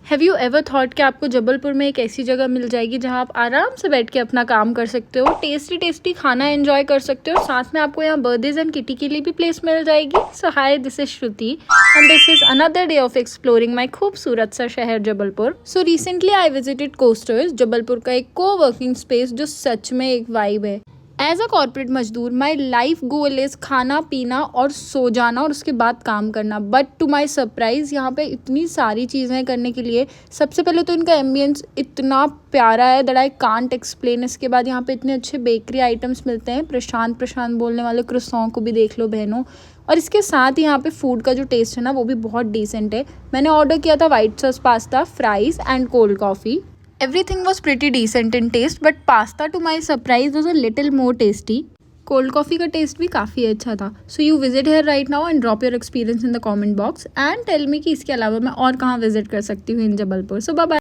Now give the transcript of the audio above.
Have you ever thought कि आपको जबलपुर में एक ऐसी जगह मिल जाएगी जहां आप आराम से बैठ के अपना काम कर सकते हो, टेस्टी टेस्टी खाना एंजॉय कर सकते हो, साथ में आपको यहाँ बर्थडेज एंड किटी के लिए भी प्लेस मिल जाएगी। So hi, this is Shruti and this is another day of exploring my खूबसूरत सा शहर Jabalpur. So recently I visited coasters, Jabalpur का एक को वर्किंग स्पेस जो सच में एक वाइब है। एज अ कॉर्पोरेट मजदूर माई लाइफ गोल इज खाना पीना और सो जाना और उसके बाद काम करना। बट टू माई सरप्राइज यहाँ पे इतनी सारी चीज़ें करने के लिए। सबसे पहले तो इनका एम्बियंस इतना प्यारा है दैट आई कांट एक्सप्लेन। इसके बाद यहाँ पे इतने अच्छे बेकरी आइटम्स मिलते हैं, प्रशांत प्रशांत बोलने वाले क्रोसॉन को भी देख लो बहनों। और इसके साथ ही यहाँ पे फूड का जो टेस्ट है ना वो भी बहुत डिसेंट है। मैंने ऑर्डर किया था white sauce pasta, fries and cold coffee. Everything was pretty decent in taste, but pasta to my surprise was a little more tasty. Cold coffee का टेस्ट भी काफ़ी अच्छा था। So you visit here right now and drop your experience in the comment box and tell me कि इसके अलावा मैं और कहाँ विजिट कर सकती हूँ इन जबलपुर। सो बाय बाय।